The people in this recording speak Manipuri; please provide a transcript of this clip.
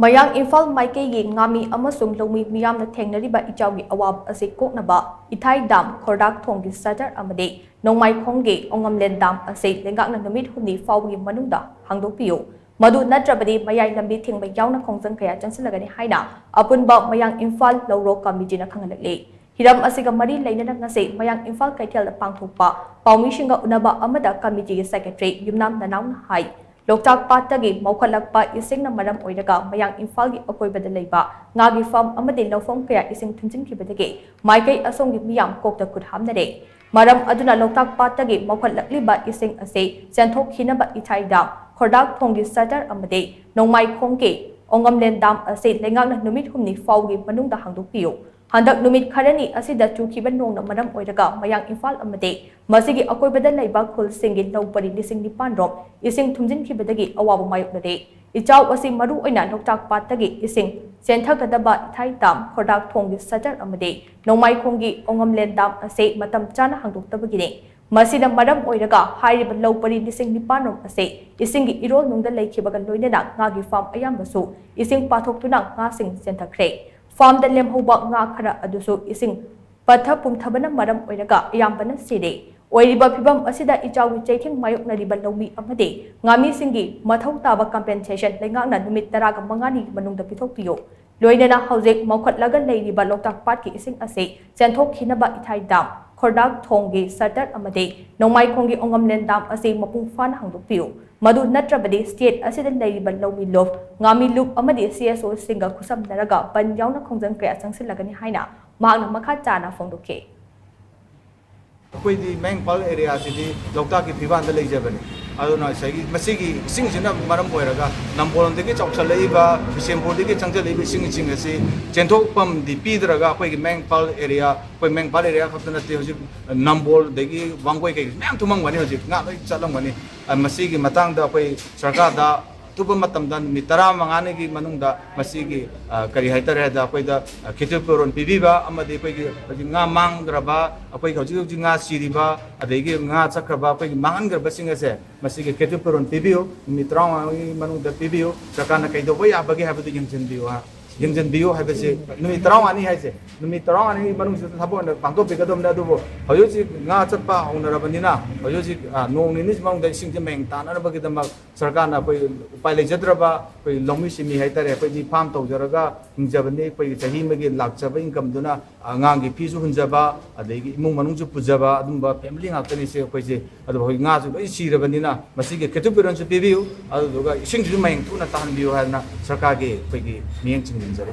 Mayang Imphal Maikei Ngami amasung Longmi miyamna thengnariba ichawgi awab ase koknaba Ithai Dam Khordak Thonggi Sajar amade Nongmai Khongge Ongamlen Dam ase lengakna numit humni fawgi manungda hangdokpiyo Madu natrabadi mayai lambi thengba yauna khongjang kaya chansilagani haina apunba Mayang Imphal Lawro Committee na khangalakle Hiram asiga mari lainana ngase Mayang Imphal Kaithel da pangthokpa Paumishinga unaba amada committee secretary Yumnam Nanaung hai Loktak Patagi Mokhalakpa ising na maram oiraga Mayang Imphal gi akoibada leiba ngagi farm amadi lawfam kaya ising thunjinkhibadagi maikai asonggi miyam kokta kuthamnare maram aduna Loktak Patagi mokhalakliba ising ase senthok hinaba Ithai Dam Khordak Thonggi Satar amade Nongmai Khongge Ongamlen Dam ase lengakna numit humni fawgi manungda hangdokpiyo Handak numit kharani asida chukhiba nongna maram oiraga Mayang Imphal amade masigi akoibada leiba khul singi lawpari lising nipan rom ising thumjinkhibadagi awaba mayoknare ichaw asi maru oina Loktak Patagi ising senthakadaba Ithai Dam Khordak Thonggi Sajar amade Nongmai Khonggi Ongamlen Dam ase matam chana hangdoktabagine masida maram oiraga hairiba lawpari lising nipan rom ase isingi irol nungda leikhibaga loinana ngagi farm ayambasu ising pathoktuna ngasing senthakre Farm da lemhoba nga khara adusu ising patha pumthabana maram oiraga ayambana sire oiriba phibam asida ichawi chaithing mayokna riba lawmi amade ngami singi mathau taba compensation lengakna numit 15 ni manungda pithokpiyo loinana hojek mokhatlaga leiriba Loktak Pat ki ising ase senthok khinaba Ithai Dam Khordak Thonggi Satar amade Nongmai Khonggi Ongamlen Dam ase mapung fan hangdokpiyo Madu natrabadi state asida leiriba lawmi lof ngami loop amadi CSO singa kusam naraga ban yauna khongjang kaya changsilagani haina mahakna makha chana phongdokhe कोई मैंगपाल एरिया से लोकताक की फिबान लेजबने मसीगी सिंगसिना मरम ओइरगा नंबोलंदगी चौसलइबा बिसेंपुरदगी चंगजलइबा सिंग असे चेंथोकपम दि पीदरगा कोई मैंगपाल एरिया कोई मैंगपाल एरिया खत नते होजि नंबोलदगी वांगोय के मैम तुमंगवनी होजि nga loi chalamgani मसीगी मतंगदा कोई सरकारदा तुब मतमदा नुमित 15 की मनुंगदा मसीगी करी हाइतरे दा कोइदा खितुपुरन पिबिबा अमदि कोइगी nga mangdraba akoi hojि nga siriba adegi nga chakraba akoi mangangraba singase मसीगी खितुपुरन पिबियो नुमित 30 मनुंगदा पिबियो सरकारना कइदो बय आबगे हाबदु यंजनबियो यंजनबियो हाबसे नुमित 30 हाइसे नुमित 30 मनुंगसे थाबोन पांतो बेगदमना दुबो हयोजि nga चटपा होनरबनिना हयोजि नोंनिनि मांगदा सिंजे मेंग तानरबगिदमा सरकारना कोई उपाय लेजद्रबा कोई लौमी सिमी हाइतरे कोई फार्म तौजरगा हिंजबने कोई चाही मगे लाक्चबा इनकम दुना अंगांगी फीजु हुंजबा अदेगी इमुंग मनुंजु पुजबा अदुंबा फैमिली ngakani se कोइसे अदु होई nga जु लोइ सिरबनिना मसीगे केतुपिरनसु पिबियु अदुगा इसिंजु मेंग तुना ताहनबियो हाना सरकारगे कोइगी मियंग चिंगिनजरे